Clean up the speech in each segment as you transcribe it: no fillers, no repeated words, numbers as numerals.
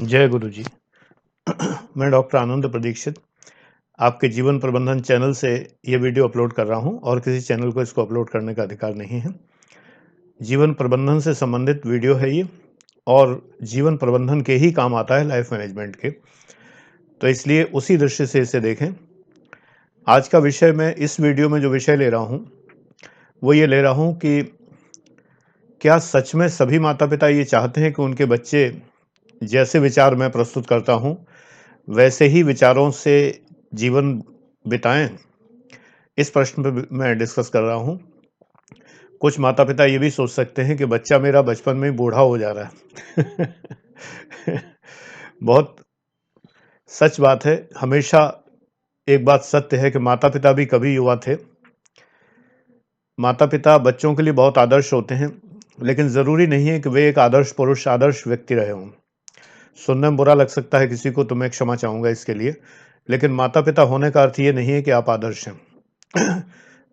जय गुरु जी। मैं डॉक्टर आनंद प्रदीक्षित आपके जीवन प्रबंधन चैनल से ये वीडियो अपलोड कर रहा हूँ और किसी चैनल को इसको अपलोड करने का अधिकार नहीं है। जीवन प्रबंधन से संबंधित वीडियो है ये और जीवन प्रबंधन के ही काम आता है, लाइफ मैनेजमेंट के। तो इसलिए उसी दृष्टि से इसे देखें। आज का विषय मैं इस वीडियो में जो विषय ले रहा हूँ, वो ये ले रहा हूँ कि क्या सच में सभी माता-पिता ये चाहते हैं कि उनके बच्चे जैसे विचार मैं प्रस्तुत करता हूँ, वैसे ही विचारों से जीवन बिताएँ? इस प्रश्न पे मैं डिस्कस कर रहा हूँ। कुछ माता-पिता ये भी सोच सकते हैं कि बच्चा मेरा बचपन में ही बूढ़ा हो जा रहा है। बहुत सच बात है। हमेशा एक बात सत्य है कि माता-पिता भी कभी युवा थे। माता-पिता बच्चों के लिए बहुत आदर्श होते हैं, लेकिन ज़रूरी नहीं है कि वे एक आदर्श पुरुष, आदर्श व्यक्ति रहे हों। सुनने में बुरा लग सकता है किसी को, तो मैं क्षमा चाहूँगा इसके लिए। लेकिन माता-पिता होने का अर्थ ये नहीं है कि आप आदर्श हैं।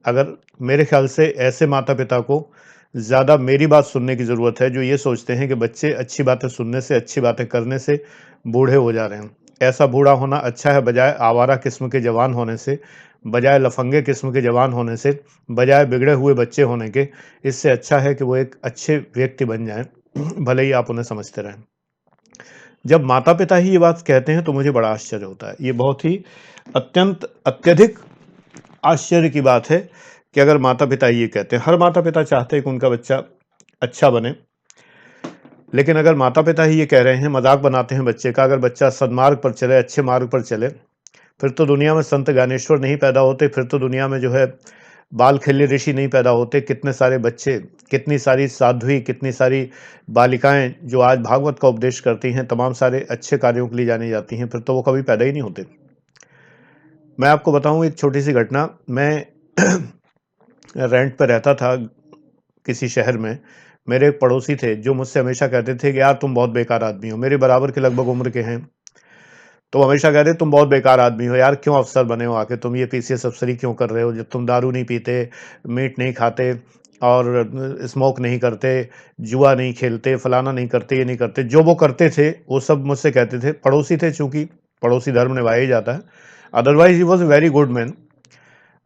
अगर मेरे ख्याल से ऐसे माता-पिता को ज़्यादा मेरी बात सुनने की ज़रूरत है, जो ये सोचते हैं कि बच्चे अच्छी बातें सुनने से, अच्छी बातें करने से बूढ़े हो जा रहे हैं। ऐसा बूढ़ा होना अच्छा है, बजाय आवारा किस्म के जवान होने से, बजाय लफंगे किस्म के जवान होने से, बजाय बिगड़े हुए बच्चे होने के। इससे अच्छा है कि वो एक अच्छे व्यक्ति बन जाएँ, भले ही आप उन्हें समझते रहें। जब माता-पिता ही ये बात कहते हैं, तो मुझे बड़ा आश्चर्य होता है। ये बहुत ही अत्यधिक आश्चर्य की बात है कि अगर माता-पिता ये कहते हैं। हर माता-पिता चाहते हैं कि उनका बच्चा अच्छा बने। लेकिन अगर माता-पिता ही ये कह रहे हैं, मज़ाक बनाते हैं बच्चे का, अगर बच्चा सन्मार्ग पर चले, अच्छे मार्ग पर चले, फिर तो दुनिया में संत ज्ञानेश्वर नहीं पैदा होते, फिर तो दुनिया में जो है बाल खिल्य ऋषि नहीं पैदा होते। कितने सारे बच्चे, कितनी सारी साध्वी, कितनी सारी बालिकाएँ जो आज भागवत का उपदेश करती हैं, तमाम सारे अच्छे कार्यों के लिए जानी जाती हैं, फिर तो वो कभी पैदा ही नहीं होते। मैं आपको बताऊँ एक छोटी-सी घटना। मैं रेंट पे रहता था किसी शहर में। मेरे एक पड़ोसी थे जो मुझसे हमेशा कहते थे कि यार तुम बहुत बेकार आदमी हो। मेरे बराबर के लगभग उम्र के हैं। तो हमेशा कहते तुम बहुत बेकार आदमी हो यार, क्यों अफ़सर बने हो आके, तुम ये पीसीएस अफ़सरी क्यों कर रहे हो? जब तुम दारू नहीं पीते, मीट नहीं खाते और स्मोक नहीं करते, जुआ नहीं खेलते, फलाना नहीं करते, ये नहीं करते। जो वो करते थे, वो सब मुझसे कहते थे। पड़ोसी थे, चूँकि पड़ोसी धर्म निभाया ही जाता है। Otherwise he was a very good man.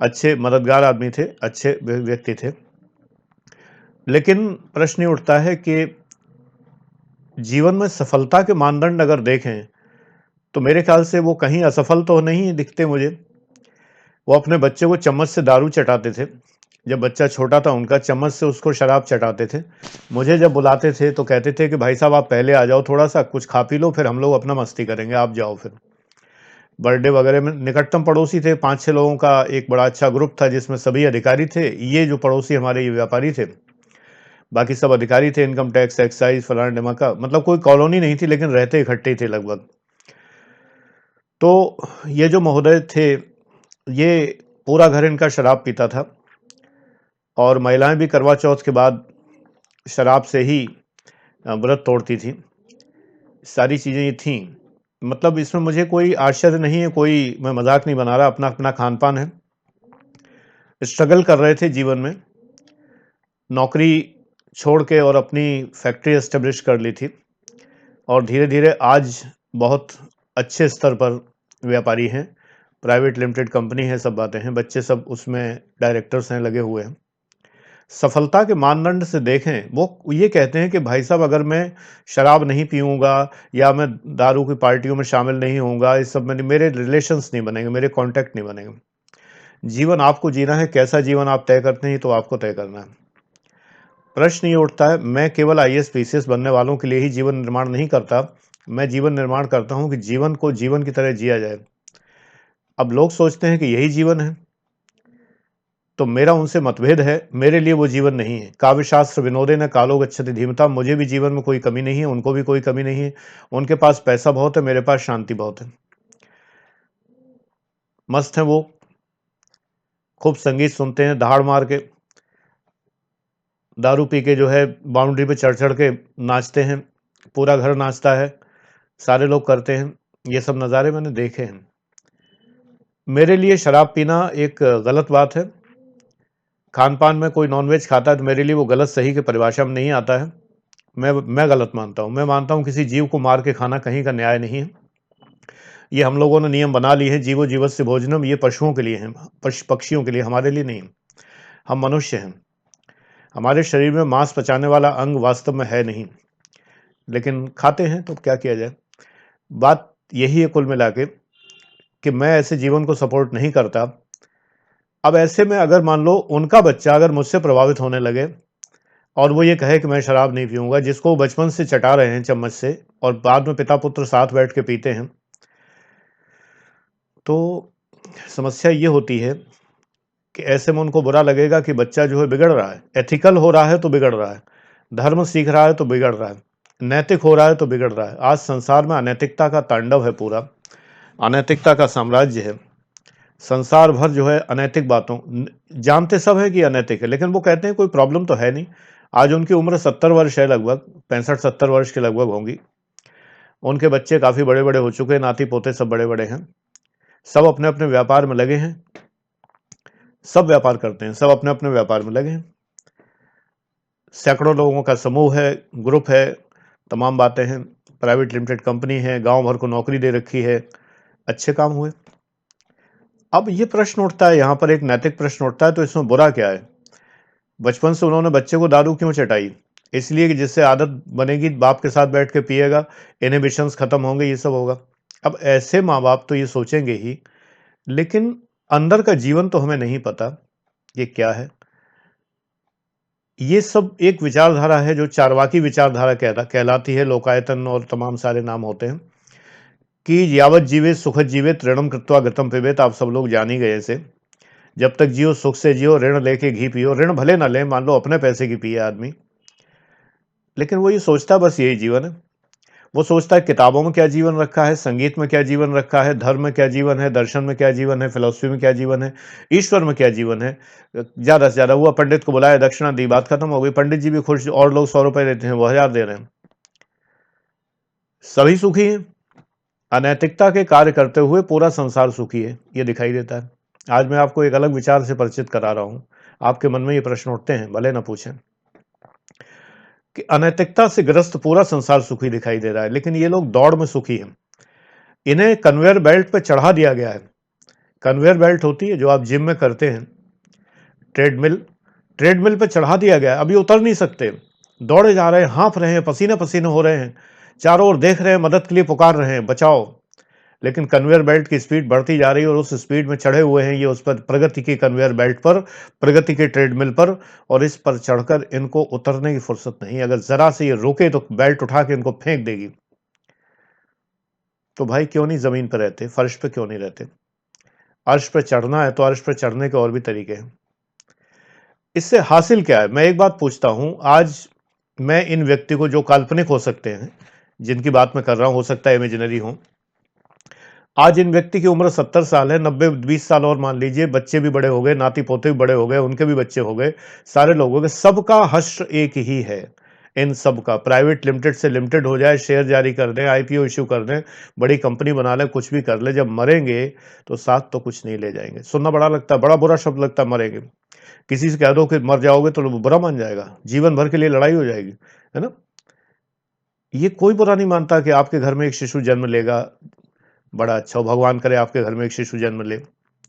अच्छे मददगार आदमी थे, अच्छे व्यक्ति थे। लेकिन प्रश्न ये उठता है कि जीवन में सफलता के मानदंड अगर देखें, तो मेरे ख्याल से वो कहीं असफल तो नहीं दिखते मुझे। वो अपने बच्चे को चम्मच से दारू चटाते थे। जब बच्चा छोटा था उनका, चम्मच से उसको शराब चटाते थे। मुझे जब बुलाते थे तो कहते थे कि भाई साहब आप पहले आ जाओ, थोड़ा-सा कुछ खा पी लो, फिर हम लोग अपना मस्ती करेंगे, आप जाओ फिर। बर्थडे वगैरह में निकटतम पड़ोसी थे, 5-6 लोगों का एक बड़ा अच्छा ग्रुप था जिसमें सभी अधिकारी थे। ये जो पड़ोसी हमारे ये व्यापारी थे। बाकी सब अधिकारी थे, इनकम टैक्स, एक्साइज़, फलाना-ढिमाका, मतलब कोई कॉलोनी नहीं थी, लेकिन रहते इकट्ठे ही थे लगभग। तो ये जो महोदय थे, ये पूरा घर इनका शराब पीता था और महिलाएँ भी करवा चौथ के बाद शराब से ही व्रत तोड़ती थीं। सारी चीज़ें ये थीं। मतलब इसमें मुझे कोई आश्चर्य नहीं है, कोई मैं मज़ाक नहीं बना रहा, अपना-अपना खान-पान है। स्ट्रगल कर रहे थे जीवन में, नौकरी छोड़ के और अपनी फैक्ट्री एस्टेब्लिश कर ली थी और धीरे-धीरे आज बहुत अच्छे स्तर पर व्यापारी हैं। प्राइवेट लिमिटेड कंपनी है, सब बातें हैं। बच्चे सब उसमें डायरेक्टर्स हैं, लगे हुए हैं। सफलता के मानदंड से देखें, वो ये कहते हैं कि भाई साहब अगर मैं शराब नहीं पीऊँगा या मैं दारू की पार्टियों में शामिल नहीं होऊँगा, इस सब में मेरे रिलेशंस नहीं बनेंगे, मेरे कॉन्टैक्ट नहीं बनेंगे। जीवन आपको जीना है, कैसा जीवन आप तय करते हैं, ये तो आपको तय करना है। प्रश्न ये उठता है, मैं केवल आईएएस, पीसीएस बनने वालों के लिए ही जीवन निर्माण नहीं करता, मैं जीवन निर्माण करता हूँ कि जीवन को जीवन की तरह जिया जाए। अब लोग सोचते हैं कि यही जीवन है, तो मेरा उनसे मतभेद है, मेरे लिए वो जीवन नहीं है। काव्यशास्त्र विनोदेन कालो गच्छति धीमताम्, मुझे भी जीवन में कोई कमी नहीं है, उनको भी कोई कमी नहीं है। उनके पास पैसा बहुत है, मेरे पास शांति बहुत है। मस्त हैं वो, खूब संगीत सुनते हैं दहाड़ मार के, दारू पी के जो है बाउंड्री पे चढ़-चढ़ के नाचते हैं, पूरा घर नाचता है, सारे लोग करते हैं। ये सब नज़ारे मैंने देखे हैं। मेरे लिए शराब पीना एक गलत बात है। खान-पान में कोई नॉन-वेज खाता है तो मेरे लिए वो गलत सही की परिभाषा में नहीं आता है। मैं गलत मानता हूँ। मैं मानता हूँ किसी जीव को मार के खाना कहीं का न्याय नहीं है। ये हम लोगों ने नियम बना लिए हैं, जीवो जीवस्य भोजनम, ये पशुओं के लिए हैं, पक्षियों के लिए, हमारे लिए नहीं। हम मनुष्य हैं। हमारे शरीर में मांस पचाने वाला अंग वास्तव में है नहीं, लेकिन खाते हैं, तो क्या किया जाए। बात यही है कुल मिला के कि मैं ऐसे जीवन को सपोर्ट नहीं करता। अब ऐसे में अगर मान लो उनका बच्चा अगर मुझसे प्रभावित होने लगे और वो ये कहे कि मैं शराब नहीं पीऊंगा, जिसको वो बचपन से चटा रहे हैं चम्मच से, और बाद में पिता पुत्र साथ बैठ के पीते हैं, तो समस्या ये होती है कि ऐसे में उनको बुरा लगेगा कि बच्चा जो है बिगड़ रहा है, एथिकल हो रहा है तो बिगड़ रहा है, धर्म सीख रहा है तो बिगड़ रहा है, नैतिक हो रहा है तो बिगड़ रहा है। आज संसार में अनैतिकता का तांडव है, पूरा अनैतिकता का साम्राज्य है। संसार भर जो है अनैतिक बातों, जानते सब है कि अनैतिक है, लेकिन वो कहते हैं कोई प्रॉब्लम तो है नहीं। आज उनकी उम्र 70 वर्ष है, लगभग 65-70 वर्ष के लगभग होंगी। उनके बच्चे काफी बड़े बड़े हो चुके हैं, नाती पोते सब बड़े बड़े हैं, सब अपने अपने व्यापार में लगे हैं, सब व्यापार करते हैं, सब अपने अपने व्यापार में लगे हैं। सैकड़ों लोगों का समूह है, ग्रुप है, तमाम बातें हैं, प्राइवेट लिमिटेड कंपनी है, गांव भर को नौकरी दे रखी है, अच्छे काम हुए। अब ये प्रश्न उठता है, यहाँ पर एक नैतिक प्रश्न उठता है, तो इसमें बुरा क्या है। बचपन से उन्होंने बच्चे को दारू क्यों चटाई? इसलिए कि जिससे आदत बनेगी, बाप के साथ बैठ के पिएगा, इनहिबिशंस खत्म होंगे, ये सब होगा। अब ऐसे माँ बाप तो ये सोचेंगे ही, लेकिन अंदर का जीवन तो हमें नहीं पता ये क्या है। ये सब एक विचारधारा है जो चारवाकी विचारधारा कहलाती है, लोकायतन और तमाम सारे नाम होते हैं कि यावत जीवे सुखद जीवे ऋणम कृत्वा घृतम पिबेत। आप सब लोग जान ही गए इसे। जब तक जियो सुख से जियो, ऋण लेके घी पियो। ऋण भले ना ले, मान लो अपने पैसे की पिए आदमी, लेकिन वो ये सोचता बस यही जीवन है। वो सोचता है किताबों में क्या जीवन रखा है, संगीत में क्या जीवन रखा है, धर्म में क्या जीवन है, दर्शन में क्या जीवन है, फिलॉसफी में क्या जीवन है, ईश्वर में क्या जीवन है। ज्यादा से ज्यादा हुआ, पंडित को बुलाया, दक्षिणा दी, बात खत्म हो गई। पंडित जी भी खुश, और लोग 100 रुपए देते हैं, वो 1000 दे रहे हैं, सभी सुखी हैं। अनैतिकता के कार्य करते हुए पूरा संसार सुखी है, ये दिखाई देता है। आज मैं आपको एक अलग विचार से परिचित करा रहा हूं। आपके मन में ये प्रश्न उठते हैं, भले ना पूछें, कि अनैतिकता से ग्रस्त पूरा संसार सुखी दिखाई दे रहा है, लेकिन ये लोग दौड़ में सुखी हैं। इन्हें कन्वेयर बेल्ट पे चढ़ा दिया गया है। कन्वेयर बेल्ट होती है जो आप जिम में करते हैं, ट्रेडमिल, ट्रेडमिल पे चढ़ा दिया गया है। अभी उतर नहीं सकते, दौड़े जा रहे हैं, हाँफ रहे हैं, पसीने पसीने हो रहे हैं, चारों ओर देख रहे हैं, मदद के लिए पुकार रहे हैं, बचाओ। लेकिन कन्वेयर बेल्ट की स्पीड बढ़ती जा रही है, और उस स्पीड में चढ़े हुए हैं ये उस पर, प्रगति की कन्वेयर बेल्ट पर, प्रगति के ट्रेडमिल पर, और इस पर चढ़कर इनको उतरने की फुर्सत नहीं। अगर जरा से ये रोके तो बेल्ट उठा के इनको फेंक देगी। तो भाई क्यों नहीं जमीन पर रहते, फर्श पे क्यों नहीं रहते? अर्श पे चढ़ना है तो अर्श पे चढ़ने के और भी तरीके हैं। इससे हासिल क्या है, मैं एक बात पूछता हूं। आज मैं इन व्यक्ति को, जो काल्पनिक हो सकते हैं, जिनकी बात मैं कर रहा हूं, हो सकता है इमेजिनरी हो, आज इन व्यक्ति की उम्र 70 साल है, 90 20 साल और मान लीजिए, बच्चे भी बड़े हो गए, नाती पोते भी बड़े हो गए, उनके भी बच्चे हो गए, सारे लोगों के, सबका हश्र एक ही है। इन सब का प्राइवेट लिमिटेड से लिमिटेड हो जाए, शेयर जारी कर दें, आईपीओ इश्यू कर दें, बड़ी कंपनी बना लें, कुछ भी कर ले, जब मरेंगे तो साथ तो कुछ नहीं ले जाएंगे। सुनना बड़ा लगता है, बड़ा बुरा शब्द लगता है, मरेंगे। किसी से कह दो कि मर जाओगे तो बुरा मान जाएगा, जीवन भर के लिए लड़ाई हो जाएगी, है ना। ये कोई बुरा नहीं मानता कि आपके घर में एक शिशु जन्म लेगा, बड़ा अच्छा हो, भगवान करे आपके घर में एक शिशु जन्म ले,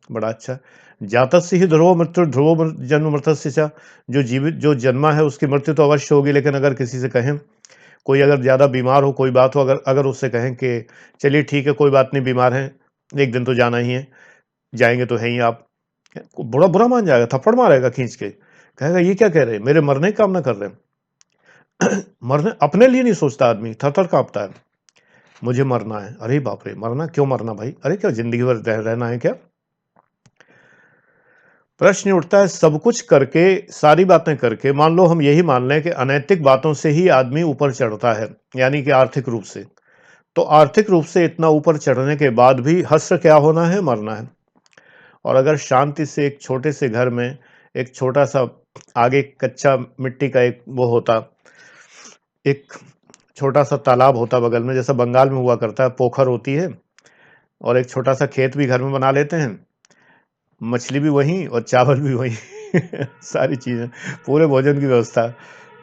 बड़ा अच्छा। जातस्य ही ध्रुवो मृत्यु ध्रुवो जन्म मृतस्य च। जो जीवित, जो जन्मा है, उसकी मृत्यु तो अवश्य होगी। लेकिन अगर किसी से कहें, कोई अगर ज्यादा बीमार हो, कोई बात हो, अगर अगर उससे कहें कि चलिए ठीक है, कोई बात नहीं, बीमार है, एक दिन तो जाना ही है, जाएंगे तो है ही आप, बुरा बुरा मान जाएगा, थप्पड़ मारेगा खींच के, कहेगा ये क्या कह रहे हैं, मेरे मरने की कामना कर रहे हैं। मरने अपने लिए नहीं सोचता आदमी, थर थर कांपता है, मुझे मरना है। अरे बाप रे, मरना, क्यों मरना भाई? अरे क्या जिंदगी भर रहना है क्या? प्रश्न उठता है, सब कुछ करके, सारी बातें करके, मान लो हम यही मान लें कि अनैतिक बातों से ही आदमी ऊपर चढ़ता है, यानी कि आर्थिक रूप से, तो आर्थिक रूप से इतना ऊपर चढ़ने के बाद भी हश्र क्या होना है? मरना है। और अगर शांति से एक छोटे से घर में, एक छोटा सा, आगे कच्चा मिट्टी का एक वो होता, एक छोटा सा तालाब होता बगल में, जैसा बंगाल में हुआ करता है, पोखर होती है, और एक छोटा सा खेत भी घर में बना लेते हैं, मछली भी वहीं और चावल भी वहीं। सारी चीजें, पूरे भोजन की व्यवस्था।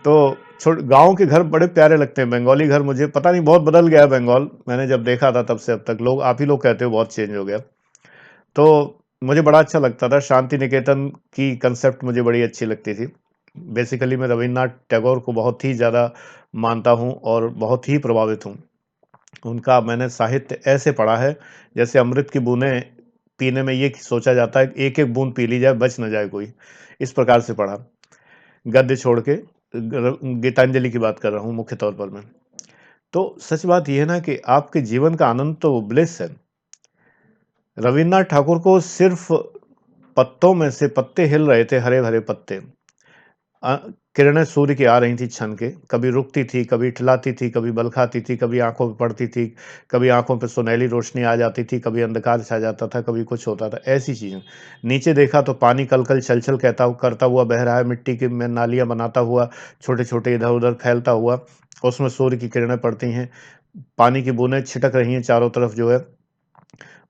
तो गांव के घर बड़े प्यारे लगते हैं। बंगाली घर मुझे पता नहीं, बहुत बदल गया है बंगाल, मैंने जब देखा था तब से अब तक लोग, आप ही लोग कहते हो बहुत चेंज हो गया। तो मुझे बड़ा अच्छा लगता था। शांति निकेतन की कंसेप्ट मुझे बड़ी अच्छी लगती थी। बेसिकली मैं रविन्द्रनाथ टैगोर को बहुत ही ज़्यादा मानता हूँ और बहुत ही प्रभावित हूँ। उनका मैंने साहित्य ऐसे पढ़ा है जैसे अमृत की बूंदें पीने में ये सोचा जाता है एक एक बूंद पी ली जाए, बच न जाए कोई, इस प्रकार से पढ़ा। गद्य छोड़ के गीतांजलि की बात कर रहा हूँ मुख्य तौर पर मैं। तो सच बात यह है ना कि आपके जीवन का आनंद तो ब्लिस है। रविन्द्रनाथ ठाकुर को सिर्फ पत्तों में से पत्ते हिल रहे थे, हरे भरे पत्ते, किरणें सूर्य की आ रही थी छन के, कभी रुकती थी, कभी ठिलाती थी, कभी बल खाती थी, कभी आंखों पे पड़ती थी, कभी आंखों पे सुनहली रोशनी आ जाती थी, कभी अंधकार छा जाता था, कभी कुछ होता था, ऐसी चीजें। नीचे देखा तो पानी कल कल छल छल करता हुआ बह रहा है, मिट्टी की में नालियां बनाता हुआ, छोटे छोटे इधर उधर फैलता हुआ, उसमें सूर्य की किरणें पड़ती हैं, पानी की बूंदें छिटक रही हैं चारों तरफ जो है,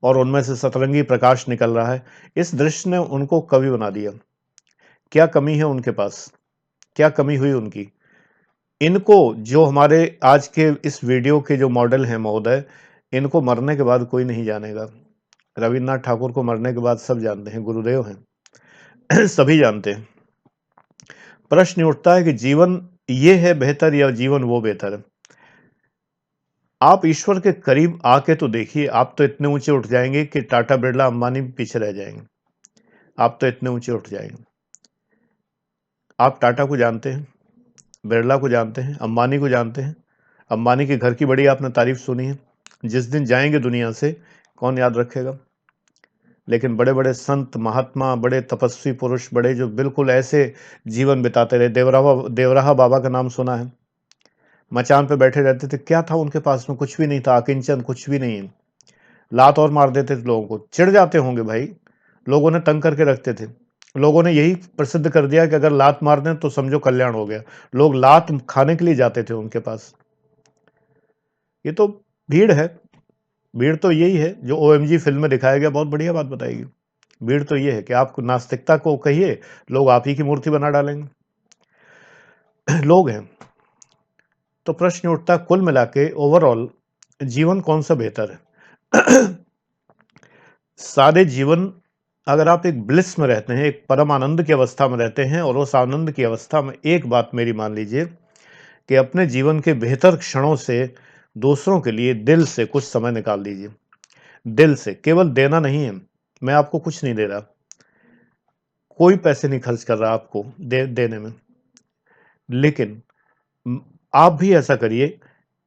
और उनमें से सतरंगी प्रकाश निकल रहा है। इस दृश्य ने उनको कवि बना दिया। क्या कमी है उनके पास, क्या कमी हुई उनकी? इनको, जो हमारे आज के इस वीडियो के जो मॉडल हैं महोदय, इनको मरने के बाद कोई नहीं जानेगा। रविन्द्रनाथ ठाकुर को मरने के बाद सब जानते हैं, गुरुदेव हैं। सभी जानते हैं। प्रश्न उठता है कि जीवन ये है बेहतर या जीवन वो बेहतर है? आप ईश्वर के करीब आके तो देखिए, आप तो इतने ऊंचे उठ जाएंगे कि टाटा बिरला अंबानी पीछे रह जाएंगे। आप तो इतने ऊंचे उठ जाएंगे। आप टाटा को जानते हैं, बिरला को जानते हैं, अंबानी को जानते हैं। अंबानी के घर की बड़ी आपने तारीफ सुनी है। जिस दिन जाएंगे दुनिया से, कौन याद रखेगा? लेकिन बड़े बड़े संत महात्मा, बड़े तपस्वी पुरुष, बड़े जो बिल्कुल ऐसे जीवन बिताते रहे, देवराहा बाबा का नाम सुना है? मचान पे बैठे रहते थे, क्या था उनके पास में? कुछ भी नहीं था, अकिंचन, कुछ भी नहीं है। लात और मार देते थे लोगों को, चिढ़ जाते होंगे भाई, लोगों ने तंग करके रखते थे। लोगों ने यही प्रसिद्ध कर दिया कि अगर लात मार दें तो समझो कल्याण हो गया। लोग लात खाने के लिए जाते थे उनके पास। ये तो भीड़ है। भीड़ तो यही है जो ओएमजी फिल्म में दिखाया गया, बहुत बढ़िया बात बताएगी। भीड़ तो ये है कि आप नास्तिकता को कहिए, लोग आप ही की मूर्ति बना डालेंगे। लोग हैं। तो प्रश्न उठता, कुल मिला के ओवरऑल जीवन कौन सा बेहतर है? सारे जीवन, अगर आप एक ब्लिस में रहते हैं, एक परम आनंद की अवस्था में रहते हैं, और उस आनंद की अवस्था में एक बात मेरी मान लीजिए कि अपने जीवन के बेहतर क्षणों से दूसरों के लिए दिल से कुछ समय निकाल दीजिए। दिल से, केवल देना नहीं है। मैं आपको कुछ नहीं दे रहा, कोई पैसे नहीं खर्च कर रहा आपको देने में, लेकिन आप भी ऐसा करिए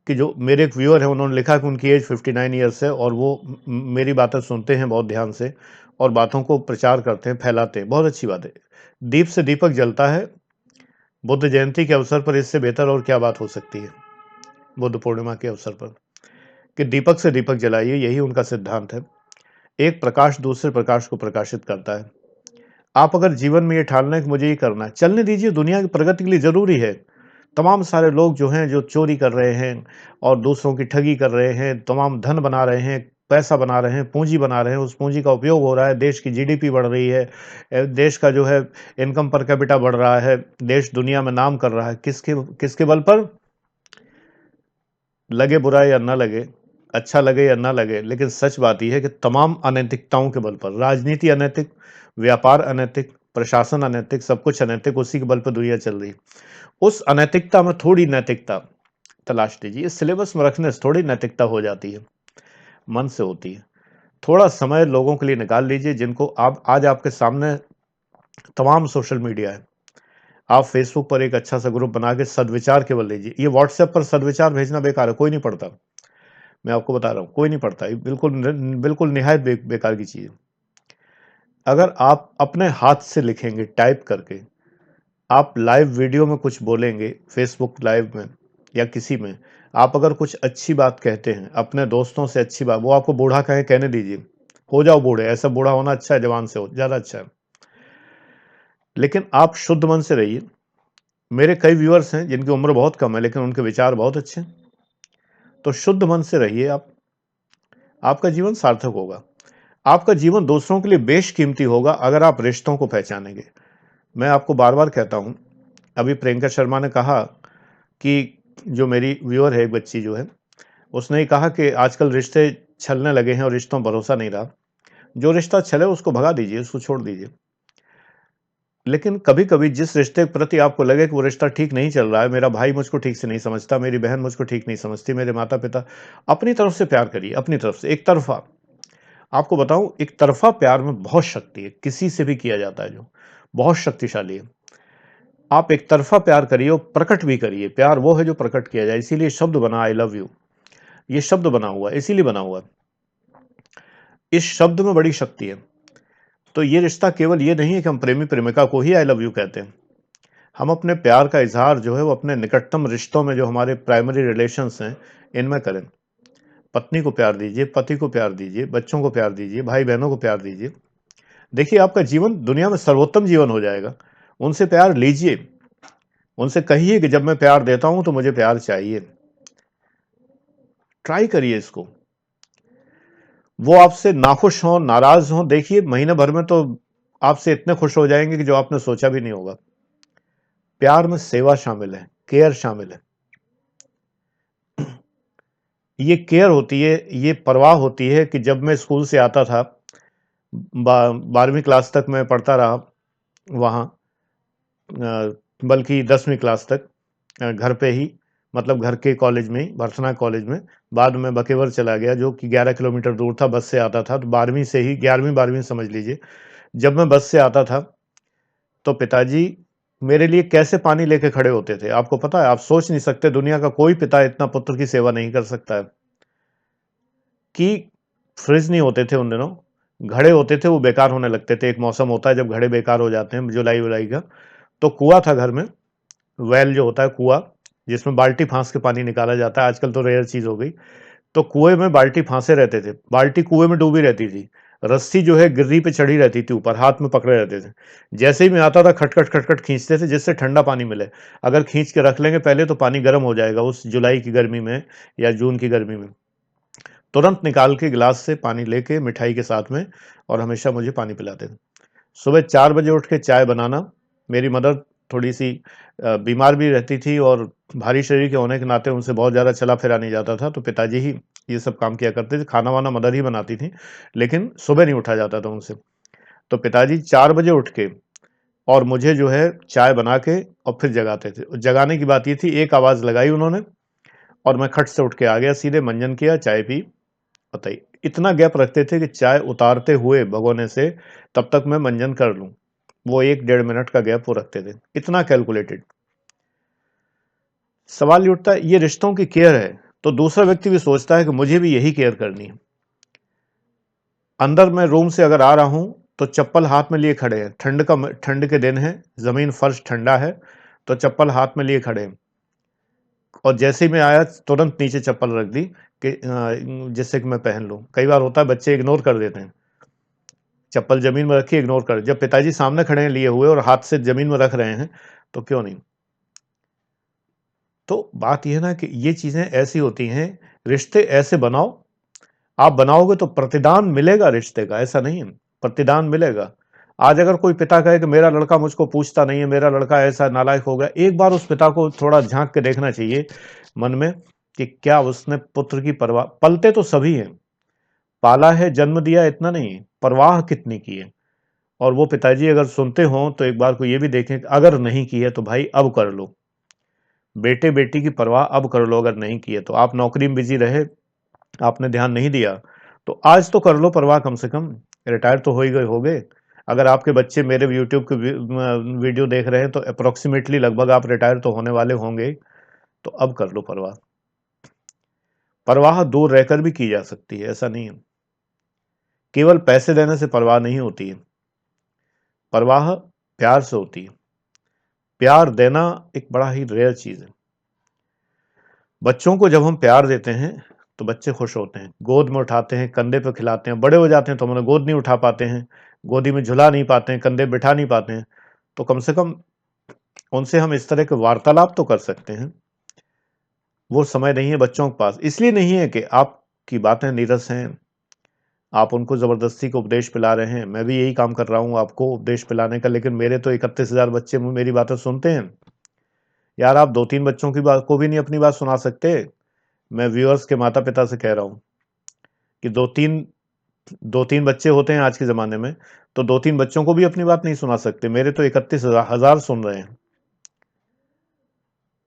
कि जो मेरे एक व्यूअर है, उन्होंने लिखा कि उनकी एज 59 ईयर्स है और वो मेरी बातें सुनते हैं बहुत ध्यान से और बातों को प्रचार करते हैं, फैलाते हैं, बहुत अच्छी बात है। दीप से दीपक जलता है। बुद्ध जयंती के अवसर पर इससे बेहतर और क्या बात हो सकती है? बुद्ध पूर्णिमा के अवसर पर कि दीपक से दीपक जलाइए, यही उनका सिद्धांत है। एक प्रकाश दूसरे प्रकाश को प्रकाशित करता है। आप अगर जीवन में ये ठान लें कि मुझे ये करना है, चलने दीजिए, दुनिया की प्रगति के लिए ज़रूरी है। तमाम सारे लोग जो हैं, जो चोरी कर रहे हैं और दूसरों की ठगी कर रहे हैं, तमाम धन बना रहे हैं, पैसा बना रहे हैं, पूँजी बना रहे हैं, उस पूँजी का उपयोग हो रहा है, देश की जीडीपी बढ़ रही है, देश का जो है इनकम पर कैपिटा बढ़ रहा है, देश दुनिया में नाम कर रहा है। किसके किसके बल पर? लगे बुरा या ना लगे, अच्छा लगे या ना लगे, लेकिन सच बात यह है कि तमाम अनैतिकताओं के बल पर, राजनीति अनैतिक, व्यापार अनैतिक, प्रशासन अनैतिक, सब कुछ अनैतिक, उसी के बल पर दुनिया चल रही है। उस अनैतिकता में थोड़ी नैतिकता तलाश लीजिए। सिलेबस में रखने से थोड़ी नैतिकता हो जाती है, मन से होती है। थोड़ा समय लोगों के लिए निकाल लीजिए जिनको आप, आज आपके सामने तमाम सोशल मीडिया है। आप फेसबुक पर एक अच्छा सा ग्रुप बना के सदविचार केवल लीजिए। ये व्हाट्सएप पर सदविचार भेजना बेकार है, कोई नहीं पढ़ता। मैं आपको बता रहा हूँ, कोई नहीं पढ़ता। ये बिल्कुल निहायत बेकार की चीज़ है। अगर आप अपने हाथ से लिखेंगे टाइप करके, आप लाइव वीडियो में कुछ बोलेंगे, फेसबुक लाइव में या किसी में, आप अगर कुछ अच्छी बात कहते हैं अपने दोस्तों से, अच्छी बात, वो आपको बूढ़ा कहे, कहने दीजिए, हो जाओ बूढ़े, ऐसा बूढ़ा होना अच्छा है, जवान से हो ज़्यादा अच्छा है। लेकिन आप शुद्ध मन से रहिए। मेरे कई व्यूअर्स हैं जिनकी उम्र बहुत कम है लेकिन उनके विचार बहुत अच्छे हैं। तो शुद्ध मन से रहिए आप, आपका जीवन सार्थक होगा। आपका जीवन दूसरों के लिए बेशकीमती होगा अगर आप रिश्तों को पहचानेंगे। मैं आपको बार बार कहता हूं, अभी प्रियंका शर्मा ने कहा कि जो मेरी व्यूअर है, एक बच्ची जो है, उसने ही कहा कि आजकल रिश्ते छलने लगे हैं और रिश्तों में भरोसा नहीं रहा। जो रिश्ता छले उसको भगा दीजिए, उसको छोड़ दीजिए। लेकिन कभी-कभी जिस रिश्ते के प्रति आपको लगे कि वो रिश्ता ठीक नहीं चल रहा है, मेरा भाई मुझको ठीक से नहीं समझता, मेरी बहन मुझको ठीक नहीं समझती, मेरे माता-पिता, अपनी तरफ से प्यार करिए, अपनी तरफ से, एक तरफ़ा। आपको बताऊँ, एक तरफ़ा प्यार में बहुत शक्ति है, किसी से भी किया जाता है जो, बहुत शक्तिशाली है। आप एक तरफ़ा प्यार करिए और प्रकट भी करिए, प्यार वो है जो प्रकट किया जाए, इसीलिए शब्द बना आई लव यू, ये शब्द बना हुआ है, इसीलिए बना हुआ है। इस शब्द में बड़ी शक्ति है। तो ये रिश्ता केवल ये नहीं है कि हम प्रेमी-प्रेमिका को ही आई लव यू कहते हैं। हम अपने प्यार का इज़हार जो है वो अपने निकटतम रिश्तों में, जो हमारे प्राइमरी रिलेशंस हैं, इनमें करें। पत्नी को प्यार दीजिए, पति को प्यार दीजिए, बच्चों को प्यार दीजिए, भाई-बहनों को प्यार दीजिए। देखिए, आपका जीवन दुनिया में सर्वोत्तम जीवन हो जाएगा। उनसे प्यार लीजिए, उनसे कहिए कि जब मैं प्यार देता हूँ तो मुझे प्यार चाहिए। ट्राई करिए इसको। वो आपसे नाखुश हों, नाराज़ हों, देखिए महीने भर में तो आपसे इतने खुश हो जाएँगे कि जो आपने सोचा भी नहीं होगा। प्यार में सेवा शामिल है, केयर शामिल है। ये केयर होती है, ये परवाह होती है कि जब मैं स्कूल से आता था, 12वीं क्लास तक मैं पढ़ता रहा वहाँ, बल्कि 10वीं क्लास तक घर पे ही, मतलब घर के कॉलेज में ही, भर्सना कॉलेज में। बाद में बकेवर चला गया, जो कि 11 किलोमीटर दूर था, बस से आता था। तो 12वीं से ही, 11वीं-12वीं समझ लीजिए, जब मैं बस से आता था, तो पिताजी मेरे लिए कैसे पानी लेके खड़े होते थे, आपको पता है? आप सोच नहीं सकते, दुनिया का कोई पिता इतना पुत्र की सेवा नहीं कर सकता है। कि फ्रिज नहीं होते थे उन दिनों, घड़े होते थे, वो बेकार होने लगते थे। एक मौसम होता है जब घड़े बेकार हो जाते हैं, जुलाई-वुलाई का। तो कुआँ था घर में, वेल जो होता है कुआँ, जिसमें बाल्टी फाँस के पानी निकाला जाता है, आजकल तो रेयर चीज़ हो गई। तो कुएँ में बाल्टी फाँसे रहते थे, बाल्टी कुएँ में डूबी रहती थी। रस्सी जो है गिर्री पे चढ़ी रहती थी ऊपर, हाथ में पकड़े रहते थे। जैसे ही मैं आता था, खट-खट, खट-खट खींचते थे जिससे ठंडा पानी मिले। अगर खींच के रख लेंगे पहले तो पानी गर्म हो जाएगा उस जुलाई की गर्मी में या जून की गर्मी में। तुरंत निकाल के गिलास से पानी लेके मिठाई के साथ में, और हमेशा मुझे पानी पिलाते थे। सुबह 4 बजे उठ के चाय बनाना, मेरी मदर थोड़ी-सी बीमार भी रहती थी और भारी शरीर के होने के नाते उनसे बहुत ज़्यादा चला-फिरा नहीं जाता था, तो पिताजी ही ये सब काम किया करते थे। खाना-वाना मदर ही बनाती थीं, लेकिन सुबह नहीं उठा जाता था उनसे। तो पिताजी 4 बजे उठ के और मुझे जो है चाय बना के और फिर जगाते थे। जगाने की बात ये थी, एक आवाज़ लगाई उन्होंने और मैं खट से उठ के आ गया, सीधे मंजन किया, चाय पी, बताइए। इतना गैप रखते थे कि चाय उतारते हुए भगोने से तब तक मैं मंजन कर लूँ। वो 1 डेढ़ मिनट का गैप वो रखते थे, इतना कैलकुलेटेड। सवाल ये उठता है, ये रिश्तों की केयर है, तो दूसरा व्यक्ति भी सोचता है कि मुझे भी यही केयर करनी है। अंदर मैं रूम से अगर आ रहा हूँ, तो चप्पल हाथ में लिए खड़े हैं, ठंड के दिन है, ज़मीन फर्श ठंडा है, तो चप्पल हाथ में लिए खड़े हैं। और जैसे ही मैं आया, तुरंत नीचे चप्पल रख दी कि जिससे कि मैं पहन लूँ। कई बार होता है बच्चे इग्नोर कर देते हैं। चप्पल ज़मीन में रखी, इग्नोर कर, जब पिताजी सामने खड़े हैं लिए हुए और हाथ से ज़मीन में रख रहे हैं, तो क्यों नहीं? तो बात ये है ना कि ये चीज़ें ऐसी होती हैं, रिश्ते ऐसे बनाओ, आप बनाओगे तो प्रतिदान मिलेगा रिश्ते का, ऐसा नहीं है, प्रतिदान मिलेगा। आज अगर कोई पिता कहे कि मेरा लड़का मुझको पूछता नहीं है, मेरा लड़का ऐसा नालायक हो गया, एक बार उस पिता को थोड़ा झाँक के देखना चाहिए मन में कि क्या उसने पुत्र की परवाह, पलते तो सभी हैं, पाला है, जन्म दिया, इतना नहीं, परवाह कितनी की है। और वो पिताजी अगर सुनते हों तो एक बार को ये भी देखें कि अगर नहीं की है तो भाई अब कर लो। बेटे-बेटी की परवाह अब कर लो, अगर नहीं की है तो। आप नौकरी में बिज़ी रहे, आपने ध्यान नहीं दिया, तो आज तो कर लो परवाह कम से कम, रिटायर तो हो ही गए होगे। अगर आपके बच्चे मेरे यूट्यूब के वीडियो देख रहे हैं तो एप्रोक्सिमेटली लगभग आप रिटायर तो होने वाले होंगे, तो अब कर लो परवाह। परवाह दूर रहकर भी की जा सकती है, ऐसा नहीं है। केवल पैसे देने से परवाह नहीं होती है, परवाह प्यार से होती है। प्यार देना एक बड़ा ही रेयर चीज़ है। बच्चों को जब हम प्यार देते हैं, तो बच्चे खुश होते हैं, गोद में उठाते हैं, कंधे पे खिलाते हैं। बड़े हो जाते हैं तो हम उन्हें गोद नहीं उठा पाते हैं, गोदी में झुला नहीं पाते हैं, कंधे पे बिठा नहीं पाते हैं, तो कम से कम उनसे हम इस तरह के वार्तालाप तो कर सकते हैं। वो समय नहीं है बच्चों के पास, इसलिए नहीं है कि आपकी बातें नीरस हैं, आप उनको ज़बरदस्ती के उपदेश पिला रहे हैं। मैं भी यही काम कर रहा हूँ आपको उपदेश पिलाने का, लेकिन मेरे तो 31,000 बच्चे मेरी बातें सुनते हैं। यार आप 2-3 बच्चों की बात को भी नहीं अपनी बात सुना सकते। मैं व्यूअर्स के माता-पिता से कह रहा हूँ कि 2-3 बच्चे होते हैं आज के ज़माने में, तो 2-3 बच्चों को भी अपनी बात नहीं सुना सकते। मेरे तो 31,000 सुन रहे हैं।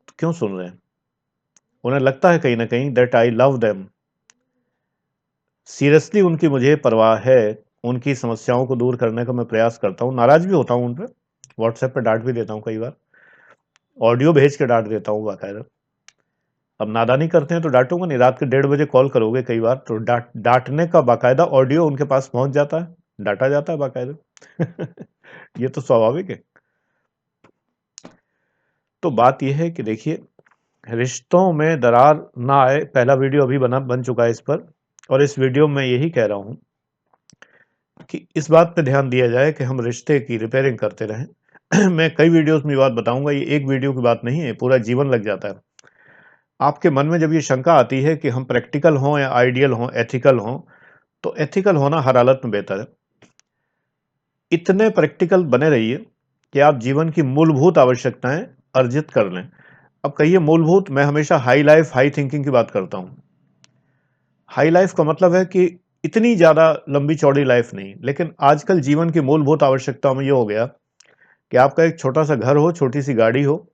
तो क्यों सुन रहे हैं? उन्हें लगता है कहीं न कहीं that I love them. Seriously उनकी मुझे परवाह है, उनकी समस्याओं को दूर करने का मैं प्रयास करता हूँ, नाराज़ भी होता हूँ उन पे, व्हाट्सएप पे डाँट भी देता हूँ कई बार, ऑडियो भेज के डाँट देता हूँ बाकायदा। अब नादानी करते हैं तो डाँटूँगा नहीं, रात के 1:30 बजे कॉल करोगे कई बार तो डाँटने का बाकायदा ऑडियो उनके पास पहुँच जाता है, डाँटा जाता है बाकायदा। ये तो स्वाभाविक है। तो बात ये है कि देखिए, रिश्तों में दरार ना आए, पहला वीडियो अभी बन चुका है इस पर, और इस वीडियो में यही कह रहा हूँ कि इस बात पे ध्यान दिया जाए कि हम रिश्ते की रिपेयरिंग करते रहें। मैं कई वीडियोज़ में ये बात बताऊँगा, ये एक वीडियो की बात नहीं है, पूरा जीवन लग जाता है। आपके मन में जब ये शंका आती है कि हम प्रैक्टिकल हों या आइडियल हों, एथिकल हों, तो एथिकल होना हर हालत में बेहतर है। इतने प्रैक्टिकल बने रहिए कि आप जीवन की मूलभूत आवश्यकताएँ अर्जित कर लें। अब कहिए मूलभूत, मैं हमेशा हाई लाइफ, हाई थिंकिंग की बात करता हूँ। हाई लाइफ का मतलब है कि इतनी ज़्यादा लंबी-चौड़ी लाइफ नहीं, लेकिन आजकल जीवन की मूलभूत आवश्यकताओं में ये हो गया कि आपका एक छोटा-सा घर हो, छोटी-सी गाड़ी हो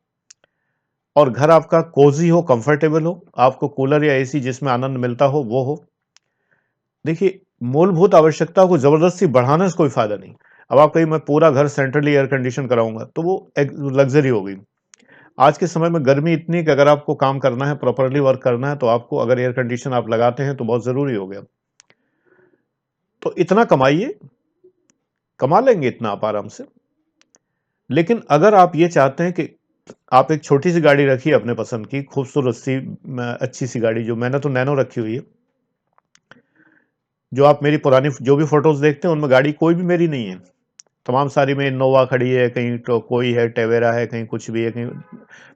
और घर आपका कोज़ी हो, कंफर्टेबल हो, आपको कूलर या एसी जिसमें आनंद मिलता हो, वो हो। देखिए, मूलभूत आवश्यकताओं को ज़बरदस्ती बढ़ाने से कोई फ़ायदा नहीं। अब आप कहिए मैं पूरा घर सेंट्रली एयर कंडीशन कराऊँगा, तो वो एक लग्ज़री हो गई। आज के समय में गर्मी इतनी है कि अगर आपको काम करना है, प्रॉपर्ली वर्क करना है, तो आपको अगर एयर कंडीशन आप लगाते हैं, तो बहुत ज़रूरी हो गया। तो इतना कमाइए, कमा लेंगे इतना आप आराम से। लेकिन अगर आप ये चाहते हैं कि आप एक छोटी-सी गाड़ी रखिए अपने पसंद की, खूबसूरत-सी अच्छी-सी गाड़ी, जो मैंने तो नैनो रखी हुई है। जो आप मेरी पुरानी जो भी फ़ोटोज़ देखते हैं, उनमें गाड़ी कोई भी मेरी नहीं है। तमाम सारी में इनोवा खड़ी है, कहीं तो कोई है, टवेरा है, कहीं कुछ भी है, कहीं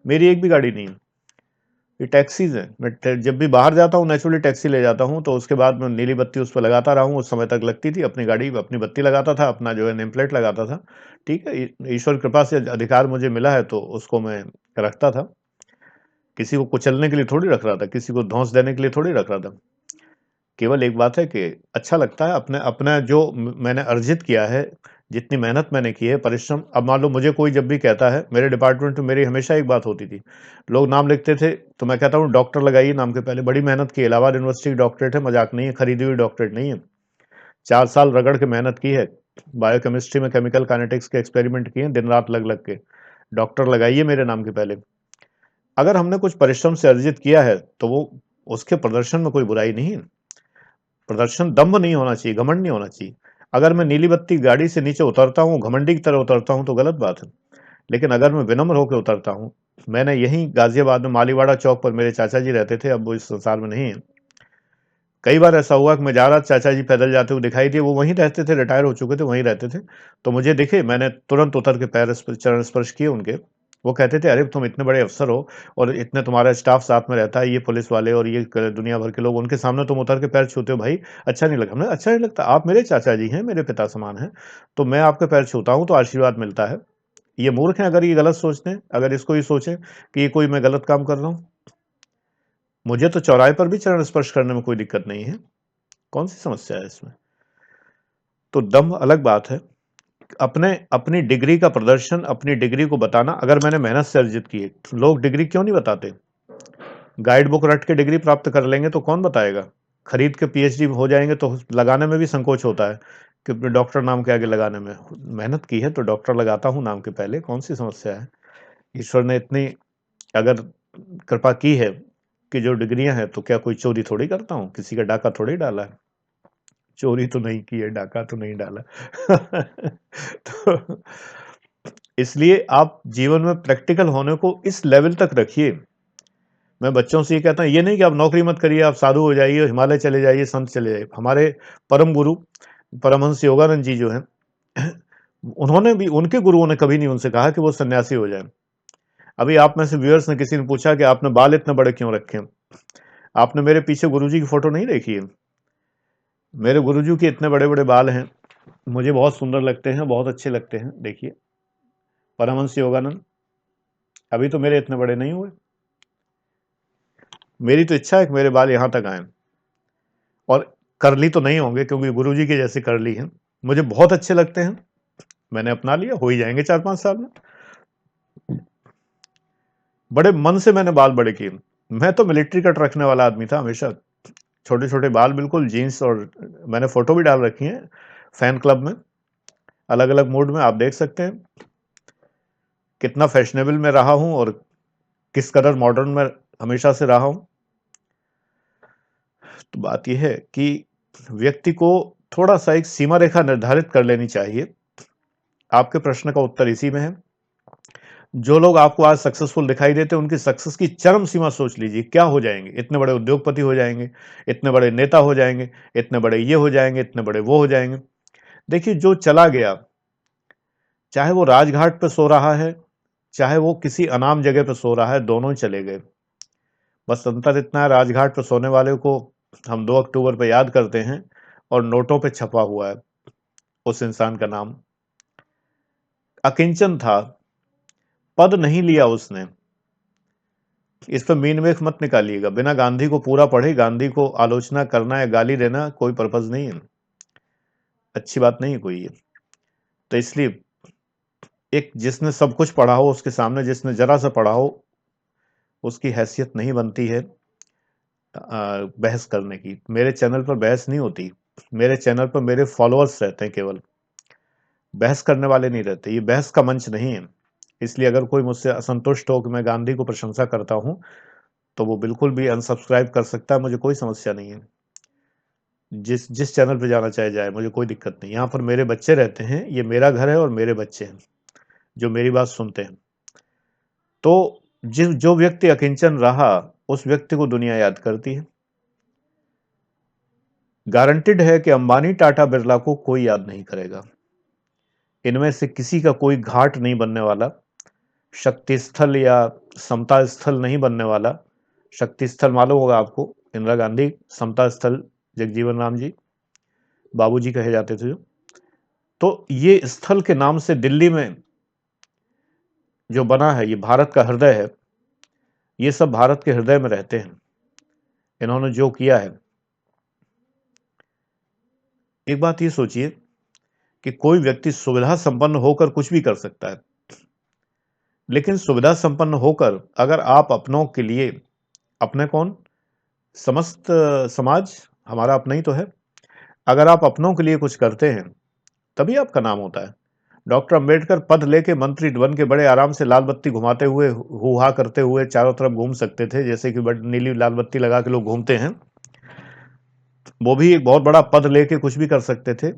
मेरी एक भी गाड़ी नहीं है। ये टैक्सीज़ हैं। मैं ट जब भी बाहर जाता हूँ नेचुरली टैक्सी ले जाता हूँ, तो उसके बाद मैं नीली बत्ती उस पे लगाता रहा हूँ, उस समय तक लगती थी, अपनी गाड़ी अपनी बत्ती लगाता था, अपना जो है नेम प्लेट लगाता था। ठीक है? ईश्वर की कृपा से अधिकार मुझे मिला है, तो उसको मैं रखता था। किसी को कुचलने के लिए थोड़ी रख रहा था, किसी को धौंस देने के लिए थोड़ी रख रहा था। केवल एक बात है कि अच्छा लगता है, अपने अपना जो मैंने अर्जित किया है, जितनी मेहनत मैंने की है, परिश्रम। अब मान लो मुझे कोई जब भी कहता है, मेरे डिपार्टमेंट में मेरी हमेशा एक बात होती थी, लोग नाम लिखते थे, तो मैं कहता हूँ डॉक्टर लगाइए नाम के पहले। बड़ी मेहनत की है, इलाहाबाद यूनिवर्सिटी की डॉक्टरेट है, मजाक नहीं है, खरीदी हुई डॉक्टरेट नहीं है। 4 साल रगड़ के मेहनत की है, बायोकेमिस्ट्री में केमिकल काइनेटिक्स के एक्सपेरिमेंट किए हैं दिन रात लग लग के। डॉक्टर लगाइए मेरे नाम के पहले। अगर हमने कुछ परिश्रम से अर्जित किया है, तो वो उसके प्रदर्शन में कोई बुराई नहीं है। प्रदर्शन दम्भ नहीं होना चाहिए, घमंड नहीं होना चाहिए। अगर मैं नीली बत्ती गाड़ी से नीचे उतरता हूँ, घमंडी की तरह उतरता हूँ, तो गलत बात है। लेकिन अगर मैं विनम्र होकर उतरता हूँ, मैंने यहीं गाज़ियाबाद में मालीवाड़ा चौक पर मेरे चाचा जी रहते थे, अब वो इस संसार में नहीं है। कई बार ऐसा हुआ कि मैं जा रहा था, चाचा जी पैदल जाते हुए दिखाई दिए, वो वहीं रहते थे, रिटायर हो चुके थे, वहीं रहते थे। तो मुझे दिखे, मैंने तुरंत उतर के पैर चरण स्पर्श किए उनके। वो कहते थे, "अरे! तुम इतने बड़े अफ़सर हो और इतने तुम्हारा स्टाफ़ साथ में रहता है, ये पुलिस वाले और ये क दुनिया भर के लोग, उनके सामने तुम उतर के पैर छूते हो भाई, अच्छा नहीं लगा।" हमने कहा, "अच्छा नहीं लगता? आप मेरे चाचा जी हैं, मेरे पिता समान हैं, तो मैं आपके पैर छूता हूँ तो आशीर्वाद मिलता है। ये मूर्ख हैं अगर ये गलत सोचते हैं, अगर इसको ये सोचें कि ये कोई मैं गलत काम कर रहा हूँ। मुझे तो चौराहे पर भी चरण स्पर्श करने में कोई दिक्कत नहीं है। कौन-सी समस्या है इसमें?" तो दम्भ अलग बात है। अपने अपनी डिग्री का प्रदर्शन, अपनी डिग्री को बताना, अगर मैंने मेहनत से अर्जित की है, लोग डिग्री क्यों नहीं बताते? गाइड बुक रट के डिग्री प्राप्त कर लेंगे तो कौन बताएगा? खरीद के पीएचडी हो जाएँगे तो लगाने में भी संकोच होता है कि डॉक्टर नाम के आगे लगाने में। मेहनत की है तो डॉक्टर लगाता हूँ नाम के पहले, कौन-सी समस्या है? ईश्वर ने इतनी अगर कृपा की है कि जो डिग्रियाँ हैं, तो क्या कोई चोरी थोड़ी करता हूँ? किसी का डाका थोड़ी डाला है। चोरी तो नहीं की है, डाका तो नहीं डाला। तो इसलिए आप जीवन में प्रैक्टिकल होने को इस लेवल तक रखिए। मैं बच्चों से ये कहता हूँ, ये नहीं कि आप नौकरी मत करिए, आप साधु हो जाइए, हिमालय चले जाइए, संत चले जाइए। हमारे परम गुरु परमहंस योगानंद जी जो हैं, उन्होंने भी, उनके गुरुओं ने कभी नहीं उनसे कहा कि वो सन्यासी हो जाएँ। अभी आप में से व्यूअर्स ने किसी ने पूछा कि आपने बाल इतने बड़े क्यों रखे हैं? आपने मेरे पीछे गुरुजी की फ़ोटो नहीं देखी है? मेरे गुरुजी के इतने बड़े-बड़े बाल हैं, मुझे बहुत सुंदर लगते हैं, बहुत अच्छे लगते हैं। देखिए, परमहंस योगानंद, अभी तो मेरे इतने बड़े नहीं हुए। मेरी तो इच्छा है कि मेरे बाल यहाँ तक आएँ, और कर्ली तो नहीं होंगे क्योंकि गुरुजी के जैसे कर्ली हैं। मुझे बहुत अच्छे लगते हैं, मैंने अपना लिया, हो ही जाएँगे 4-5 साल में। बड़े मन से मैंने बाल बड़े किए। मैं तो मिलिट्री कट रखने वाला आदमी था हमेशा। छोटे-छोटे बाल, बिल्कुल जीन्स, और मैंने फ़ोटो भी डाल रखी है फैन क्लब में, अलग-अलग मूड में, आप देख सकते हैं कितना फैशनेबल मैं रहा हूँ और किस कदर मॉडर्न में हमेशा से रहा हूँ। तो बात यह है कि व्यक्ति को थोड़ा-सा एक सीमा रेखा निर्धारित कर लेनी चाहिए। आपके प्रश्न का उत्तर इसी में है। जो लोग आपको आज सक्सेसफुल दिखाई देते हैं, उनकी सक्सेस की चरम सीमा सोच लीजिए, क्या हो जाएँगे? इतने बड़े उद्योगपति हो जाएँगे, इतने बड़े नेता हो जाएँगे, इतने बड़े ये हो जाएँगे, इतने बड़े वो हो जाएँगे। देखिए, जो चला गया, चाहे वो राजघाट पे सो रहा है, चाहे वो किसी अनाम जगह पे सो रहा है, दोनों ही चले गए। बस अंतर इतना है, राजघाट पे सोने वाले को हम 2 अक्टूबर पे याद करते हैं और नोटों पे छपा हुआ है उस इंसान का नाम। अकिंचन था, पद नहीं लिया उसने। इस पे मीन मेख मत निकालिएगा। बिना गांधी को पूरा पढ़े गांधी को आलोचना करना या गाली देना कोई पर्पज नहीं है, अच्छी बात नहीं है कोई ये। तो इसलिए एक जिसने सब कुछ पढ़ा हो, उसके सामने जिसने जरा सा पढ़ा हो, उसकी हैसियत नहीं बनती है बहस करने की। मेरे चैनल पर बहस नहीं होती, मेरे चैनल पर मेरे फॉलोअर्स रहते हैं केवल, बहस करने वाले नहीं रहते। ये बहस का मंच नहीं है। इसलिए अगर कोई मुझसे असंतुष्ट हो कि मैं गांधी को प्रशंसा करता हूं, तो वो बिल्कुल भी अनसब्सक्राइब कर सकता है, मुझे कोई समस्या नहीं है। जिस जिस चैनल पे जाना चाहे जाए, मुझे कोई दिक्कत नहीं। यहाँ पर मेरे बच्चे रहते हैं, ये मेरा घर है और मेरे बच्चे हैं जो मेरी बात सुनते हैं। तो जो व्यक्ति अकिंचन रहा, उस व्यक्ति को दुनिया याद करती है। गारंटेड है कि अंबानी, टाटा, बिरला को कोई याद नहीं करेगा। इनमें से किसी का कोई घाट नहीं बनने वाला, शक्ति स्थल या समता स्थल नहीं बनने वाला। शक्ति स्थल मालूम होगा आपको, इंदिरा गांधी, समता स्थल जगजीवन राम जी, बाबूजी कहे जाते थे जो। तो ये स्थल के नाम से दिल्ली में जो बना है, ये भारत का हृदय है। ये सब भारत के हृदय में रहते हैं। इन्होंने जो किया है, एक बात ये सोचिए कि कोई व्यक्ति सुविधा संपन्न होकर कुछ भी कर सकता है, लेकिन सुविधा संपन्न होकर अगर आप अपनों के लिए, अपने कौन, समस्त समाज हमारा अपना ही तो है, अगर आप अपनों के लिए कुछ करते हैं, तभी आपका नाम होता है। डॉक्टर अंबेडकर पद लेके मंत्री बन के बड़े आराम से लाल बत्ती घुमाते हुए, हुहा करते हुए चारों तरफ घूम सकते थे, जैसे कि नीली लाल बत्ती लगा के लोग घूमते हैं। वो भी एक बहुत बड़ा पद लेके कुछ भी कर सकते थे।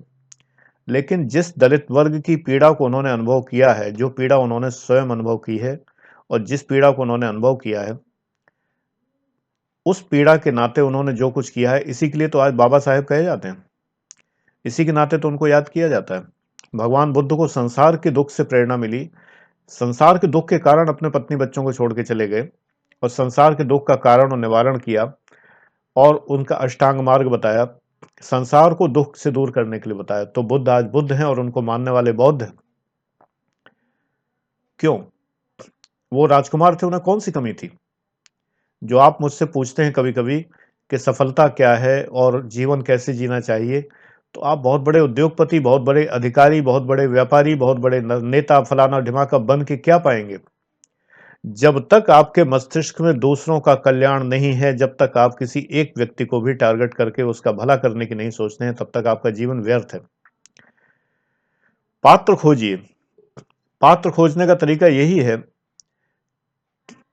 लेकिन जिस दलित वर्ग की पीड़ा को उन्होंने अनुभव किया है, जो पीड़ा उन्होंने स्वयं अनुभव की है, और जिस पीड़ा को उन्होंने अनुभव किया है, उस पीड़ा के नाते उन्होंने जो कुछ किया है, इसी के लिए तो आज बाबा साहेब कहे जाते हैं। इसी के नाते तो उनको याद किया जाता है। भगवान बुद्ध को संसार के दुख से प्रेरणा मिली, संसार के दुख के कारण अपने पत्नी बच्चों को छोड़ के चले गए, और संसार के दुख का कारण और निवारण किया, और उनका अष्टांग मार्ग बताया, संसार को दुख से दूर करने के लिए बताया। तो बुद्ध आज बुद्ध हैं और उनको मानने वाले बौद्ध हैं। क्यों? वो राजकुमार थे, उन्हें कौन सी कमी थी? जो आप मुझसे पूछते हैं कभी-कभी कि सफलता क्या है और जीवन कैसे जीना चाहिए, तो आप बहुत बड़े उद्योगपति, बहुत बड़े अधिकारी, बहुत बड़े व्यापारी, बहुत बड़े नेता फलाना ढिमाका बन के क्या पाएंगे? जब तक आपके मस्तिष्क में दूसरों का कल्याण नहीं है, जब तक आप किसी एक व्यक्ति को भी टारगेट करके उसका भला करने की नहीं सोचते हैं, तब तक आपका जीवन व्यर्थ है। पात्र खोजिए। पात्र खोजने का तरीका यही है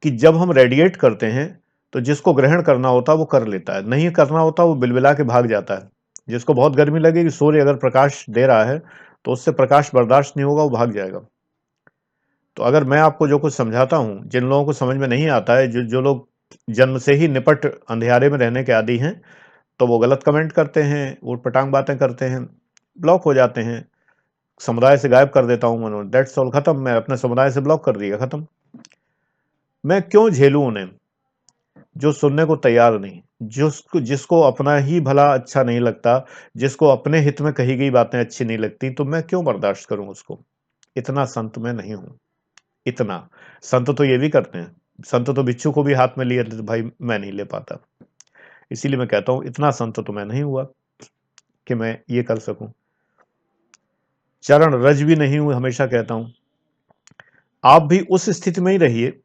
कि जब हम रेडिएट करते हैं, तो जिसको ग्रहण करना होता है वो कर लेता है, नहीं करना होता वो बिलबिला के भाग जाता है। जिसको बहुत गर्मी लगेगी, सूर्य अगर प्रकाश दे रहा है, तो उससे प्रकाश बर्दाश्त नहीं होगा, वो भाग जाएगा। तो अगर मैं आपको जो कुछ समझाता हूँ, जिन लोगों को समझ में नहीं आता है, जो जो लोग जन्म से ही निपट अंधेरे में रहने के आदी हैं, तो वो गलत कमेंट करते हैं, ऊट-पटांग बातें करते हैं, ब्लॉक हो जाते हैं, समुदाय से गायब कर देता हूँ मैं, दैट्स ऑल, खत्म। मैं अपने समुदाय से ब्लॉक कर दिया, खत्म। मैं क्यों झेलूं उन्हें जो सुनने को तैयार नहीं, जिसको जिसको अपना ही भला अच्छा नहीं लगता, जिसको अपने हित में कही गई बातें अच्छी नहीं लगती, तो मैं क्यों बर्दाश्त करूं उसको? इतना संत मैं नहीं हूं। इतना। संत तो ये भी करते हैं, संत तो बिच्छू को भी हाथ में लिए रहते, भाई मैं नहीं ले पाता। इसीलिए मैं कहता हूँ इतना संत तो मैं नहीं हुआ कि मैं ये कर सकूं। चरण रज भी नहीं हूं, हमेशा कहता हूं। आप भी उस स्थिति में ही रहिए,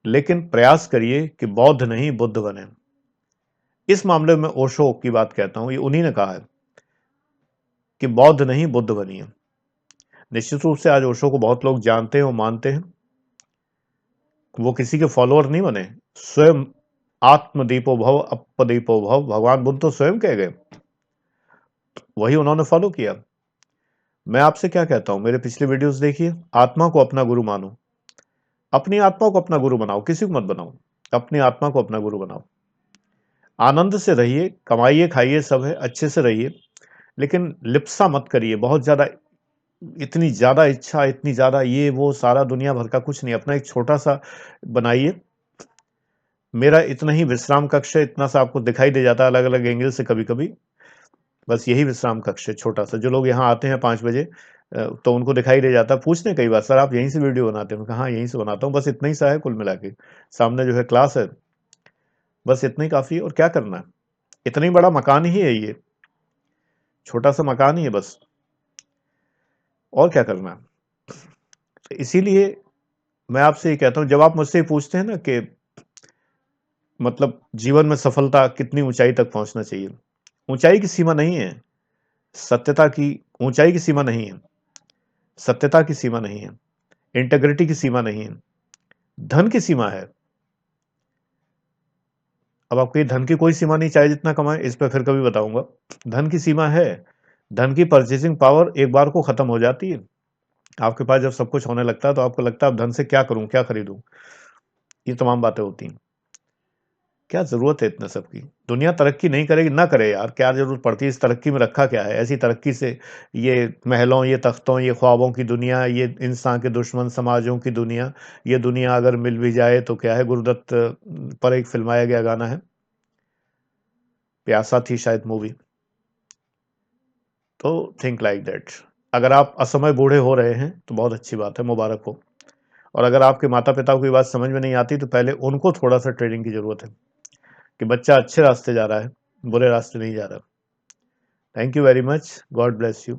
लेकिन प्रयास करिए कि बौद्ध नहीं बुद्ध बने। इस मामले में ओशो की बात कहता हूं, ये उन्हीं ने कहा है कि बौद्ध नहीं बुद्ध बनिए। निश्चित रूप से आज ओशो को बहुत लोग जानते हैं और मानते हैं। वो किसी के फॉलोअर नहीं बने, स्वयं आत्मदीपो भव अपदीपो भव, भगवान बुद्ध तो स्वयं कह गए, वही उन्होंने फॉलो किया। मैं आपसे क्या कहता हूं, मेरे पिछले वीडियोस देखिए। आत्मा को अपना गुरु मानो, अपनी आत्मा को अपना गुरु बनाओ, किसी को मत बनाओ, अपनी आत्मा को अपना गुरु बनाओ। आनंद से रहिए, कमाइए खाइए सब है, अच्छे से रहिए, लेकिन लिप्सा मत करिए बहुत ज्यादा। इतनी ज्यादा इच्छा, इतनी ज्यादा ये वो, सारा दुनिया भर का कुछ नहीं, अपना एक छोटा सा बनाइए। मेरा इतना ही विश्राम कक्ष है, इतना सा आपको दिखाई दे जाता है अलग अलग एंगल से कभी कभी। बस यही विश्राम कक्ष है छोटा सा। जो लोग यहाँ आते हैं 5 बजे, तो उनको दिखाई दे जाता है। पूछते हैं कई बार, सर आप यहीं से वीडियो बनाते हैं? हाँ यहीं से बनाता हूँ। बस इतना ही सा है कुल मिला के। सामने जो है क्लास है, बस इतना ही काफी है। और क्या करना है, इतना ही बड़ा मकान ही है ये, छोटा सा मकान ही है बस, और क्या करना है। तो इसीलिए मैं आपसे ये कहता हूँ, जब आप मुझसे पूछते हैं ना कि मतलब जीवन में सफलता कितनी ऊंचाई तक पहुंचना चाहिए, ऊंचाई की सीमा नहीं है, सत्यता की। ऊंचाई की सीमा नहीं है, सत्यता की सीमा नहीं है, इंटेग्रिटी की सीमा नहीं है, धन की सीमा है। अब आपको ये धन की कोई सीमा नहीं, चाहे जितना कमाए, इस पर फिर कभी बताऊंगा। धन की सीमा है, धन की परचेसिंग पावर एक बार को खत्म हो जाती है। आपके पास जब सब कुछ होने लगता है तो आपको लगता है अब धन से क्या करूं, क्या खरीदूं, ये तमाम बातें होती हैं। क्या जरूरत है इतने सब की? दुनिया तरक्की नहीं करेगी, ना करे यार, क्या जरूरत पड़ती है इस तरक्की में? रखा क्या है ऐसी तरक्की से? ये महलों, ये तख्तों, ये ख्वाबों की दुनिया, ये इंसान के दुश्मन समाजों की दुनिया, ये दुनिया अगर मिल भी जाए तो क्या है? गुरुदत्त पर एक फिल्माया गया गाना है, प्यासा थी शायद मूवी। तो थिंक लाइक दैट। अगर आप असमय बूढ़े हो रहे हैं तो बहुत अच्छी बात है, मुबारक हो। और अगर आपके माता पिता को ये बात समझ में नहीं आती तो पहले उनको थोड़ा सा ट्रेनिंग की जरूरत है कि बच्चा अच्छे रास्ते जा रहा है, बुरे रास्ते नहीं जा रहा। Thank you very much, God bless you.